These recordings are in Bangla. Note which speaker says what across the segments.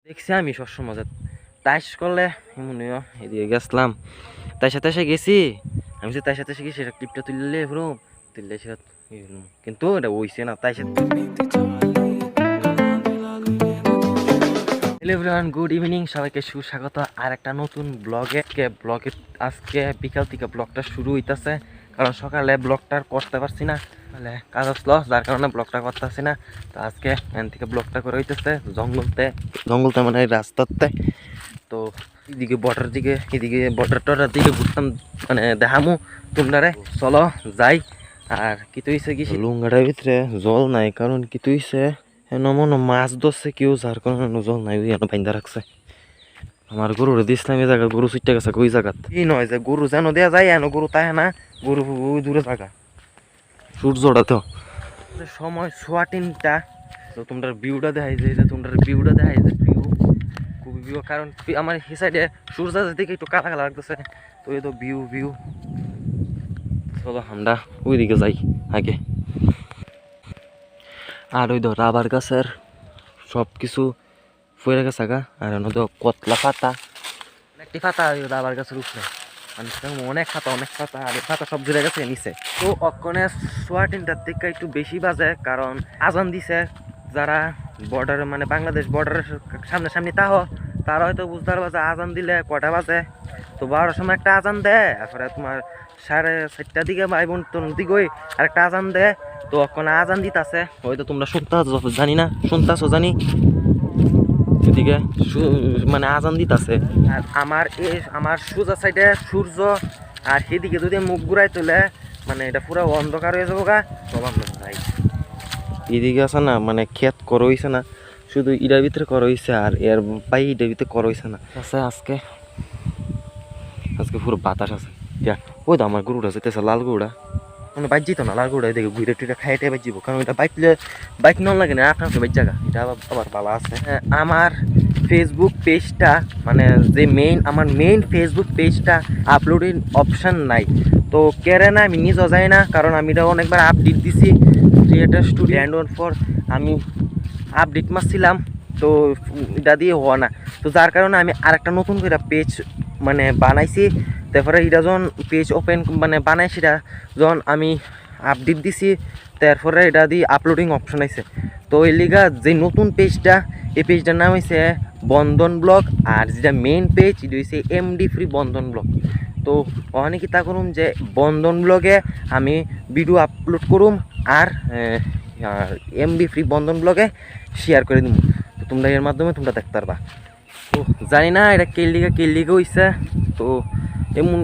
Speaker 1: দেখছি আমি সবসময় তাইস করলে মনে হয় এদিকে গেছিলাম তাই সাথে এসে গেছি আমি যে তাই সাথে এসে গেছি সেটা ক্লিপটা তুললে পুরো তুললে সেটা কিন্তু এটা হইছে না তাই সাথে হ্যালো এভরিওয়ান, গুড ইভিনিং, সবাইকে সুস্বাগত আর একটা নতুন ব্লগে। আজকে বিকাল থেকে ব্লগটা শুরু হইতেছে, কারণ সকালে ব্লগটা করতে পারছি না, মানে কাজ আসলো যার কারণে ব্লগটা করতে পারছি না। তো আজকে এখান থেকে ব্লগটা করে হইতেছে জঙ্গলতে মানে রাস্তাতে। তো এদিকে বর্ডারটার দিকে ঘুরতাম, মানে দেখামু তোমরা, চলো যাই। আর কি হইছে কি লুঙ্গাটার ভিতরে জল নাই, কারণ কি হইছে মনে মাছ ধরছে কেউ, যার কারণে জল নাই বাইন্দা রাখছে। আমার গরুরে দিছিলাম এই জায়গা, গরু ছুটে গেছে ওই জায়গাত। কি নয় যে গরু যেন দেওয়া যায় এন গরু তাই না, গরু ওই দূরে জায়গা সূর্যটা তো সময় 3:30। তো তোমরা ভিউটা দেখাই যে খুবই ভিউ, কারণ আমার এই সাইডে সূর্যের দিকে একটু কালা কালা লাগতেছে। তো এই তো ভিউ। চলো আমরা ওইদিকে যাই আগে। আর ওই তো রাবার গাছের সব কিছু ফুয়ে গেছে গা, আর তো কতলা পাতা, একটি পাতা রাবার গাছের উপরে, অনেক পাতা আর পাতা সব জুড়ে গেছে নিচে। তো অক্ষণে 3:30টার দিকে একটু বেশি বাজে, কারণ আজান দিছে। যারা বর্ডারে মানে বাংলাদেশ বর্ডারের সামনাসামনি তারা হয়তো বুঝতে পারবে যে আজান দিলে কটা বাজে। তো 12টার সময় একটা আজান দেয়, তারপরে তোমার 4:30টার দিকে ভাই বোন তোর দিকে আরেকটা আজান দেয়। তো ওখানে আজান দিতেছে, হয়তো তোমরা শুনতেছো জানি না, জানি এদিকে মানে আজান দিতেছে। আর আমার সোজা সাইডে সূর্য, আর সেদিকে যদি মুখ ঘুরাই তোলে মানে এটা পুরো অন্ধকার হয়ে যাবো গা। প্রভাব ভাই এদিকে আছে না, মানে ক্ষেত করা হয়েছে না, শুধু ইটার ভিতরে করা হয়েছে, আর এর বাই ইটার ভিতরে করা হয়েছে না। আজকে পুরো বাতাস আছে। ওই তো আমার গরুটা যেতেছে, লাল গরুটা মানে বাইক যেত না, লাল গরুটা দেখে ঘুরে টুরে খাইতে বাইক যাবো, কারণ এটা বাইক নন লাগে না, আপনার বাইক জায়গা এটা আবার ভালো আছে। আমার ফেসবুক পেজটা মানে যে আমার মেইন ফেসবুক পেজটা আপলোডিং অপশান নাই। তো কেরে না আমি নিজেও যাই না, কারণ আমি এটা অনেকবার আপডেট দিছি ক্রিয়েটার স্টুডিও ফর আমি আপডেট মারছিলাম, তো এটা দিয়ে হওয়া না। তো যার কারণে আমি আরেকটা নতুন করে পেজ মানে বানাইছি। তারপরে এটা যখন পেজ ওপেন মানে বানাই, সেটা যখন আমি আপডেট দিছি, তারপরে এটা দিয়ে আপলোডিং অপশন আছে। তো এই লিগা যে নতুন পেজটা, এই পেজটার নাম হয়েছে বন্ধন ব্লগ, আর যেটা মেইন পেজ এটা হচ্ছে এমডি ফ্রি বন্ধন ব্লগ। তো অনেকে তা করুম যে বন্ধন ব্লগে আমি ভিডিও আপলোড করুম, আর এমডি ফ্রি বন্ধন ব্লগে শেয়ার করে দিব। তো তোমরা এর মাধ্যমে তোমরা দেখতে পারবা। তো জানি না এটা কেলিগে হইছে। তো এমন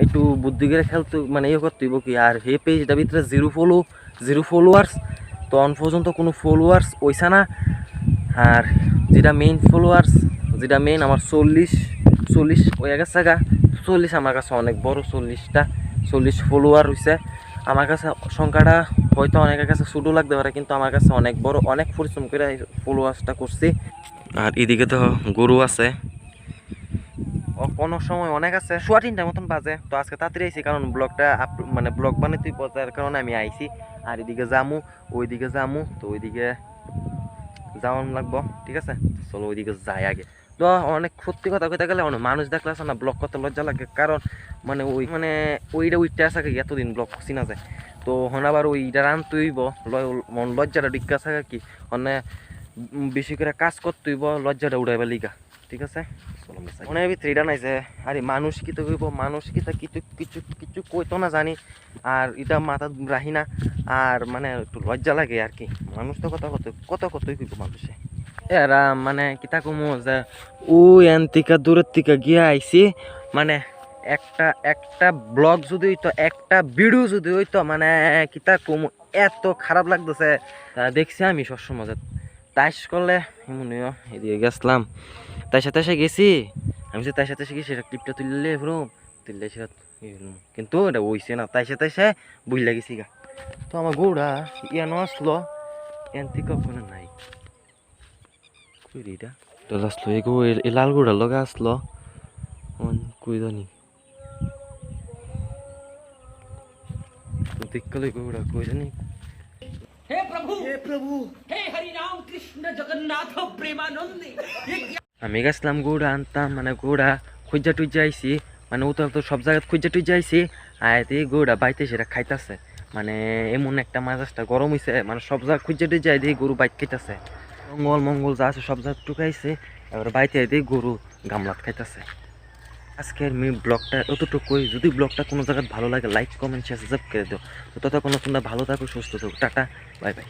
Speaker 1: একটু বুদ্ধি করে খেলতে মানে করতে হইব কি। আর এই পেজটার ভিতরে জিরো ফলোয়ার্স, তো অন পর্যন্ত কোনো ফলোয়ার্স হইছে না। আর যেটা মেইন আমার 40 হয়ে গেছে গা। 40 আমার কাছে অনেক বড়, 40 ফলোয়ার হয়েছে আমার কাছে। সংখ্যাটা হয়তো অনেকের কাছে ছোটো লাগতে পারে, কিন্তু আমার কাছে অনেক বড়, অনেক পরিশ্রম করে ফলোয়ার্সটা করছি। আর এদিকে তো গরু আছে, কোনো সময় অনেক আছে, 3:30টার মতন বাজে। তো আজকে তাড়াতাড়ি আইছি, কারণ ব্লগটা মানে ব্লগ বানাইতে যার কারণে আমি আইছি। আর এদিকে ওইদিকে যামু, তো ওইদিকে যাওয়ান লাগবো, ঠিক আছে। চলো ওইদিকে যাই আগে। তো অনেক সত্যি কথা কইতে গেলে অনেক মানুষ দেখলে আছে না, ব্লগ করতে লজ্জা লাগে, কারণ ওইটা উইটটা আছে এতদিন ব্লগ করছি না যায়। তো হন আবার ওইটা রানতে হইব, লজ্জাটা ডিগ্গা থাকে কি মানে বেশি করে কাজ করতে হইব, লজ্জাটা উড়াইবা লিগা, ঠিক আছে। মনে হয় থ্রিটা নাই যে আরে মানুষ কি তো কইব, মানুষ কি তা কিছু কইতো না জানি, আর এটা মাথা রাখি না। আর মানে একটু লজ্জা লাগে আর কি, মানুষ তো কতই কইব মানুষে। এরা মানে কিতা কমু যে ওই এন থেকে দূরের থেকে গিয়ে আইছি, মানে একটা ব্লগ যদি হইতো, একটা ভিডিও যদি হইতো, মানে কিতা কমু এত খারাপ লাগতেছে। দেখছি আমি সবসময় তাইস করলে মনে হয় এদিকে গেছিলাম, তাই সাথে এসে গেছি আমি যে তাই সাথে এসে গেছি সেটা ক্লিপটা তুললে সেটা কিন্তু এটা হইছে না, তাই সাথে এসে বুঝলা গেছি গা। তো আমার গৌড়া ইয়ানো আসলো, এন থেকে ওখানে নাই এটা তো আসলো, এই লাল গৌড়ার লগে আসলো কই জানি দেখলে গৌড়া কই জানি।
Speaker 2: हे प्रभु हे हरि राम कृष्ण जगन्नाथ प्रेमानंद
Speaker 1: আমি গেছিলাম গরুটা আনতাম, মানে গরুটা খুঁজা টুজা আইছি, মানে ও তো সব জায়গায় খুঁজা টুজা আইছি। আয়াতে গরুটা বাইতে সেটা খাইতেছে, মানে এমন একটা মাজাজটা গরম হয়েছে, মানে সব জায়গায় খুঁজা টুজা দিয়ে গরু বাইক খাইতেছে, মঙ্গল মঙ্গল যা আছে সব জায়গায় টুকাইছে। এবার বাইতে দিয়ে গরু গামলাত খাইতেছে। আজকের আমি ব্লগটা অতটুকুই। যদি ব্লগটা কোনো জায়গায় ভালো লাগে লাইক কমেন্ট শেয়ার সাবস্ক্রাইব করে দিও। তো ততক্ষণ তোমরা ভালো থাকো, সুস্থ থাকো, টাটা, বাই বাই।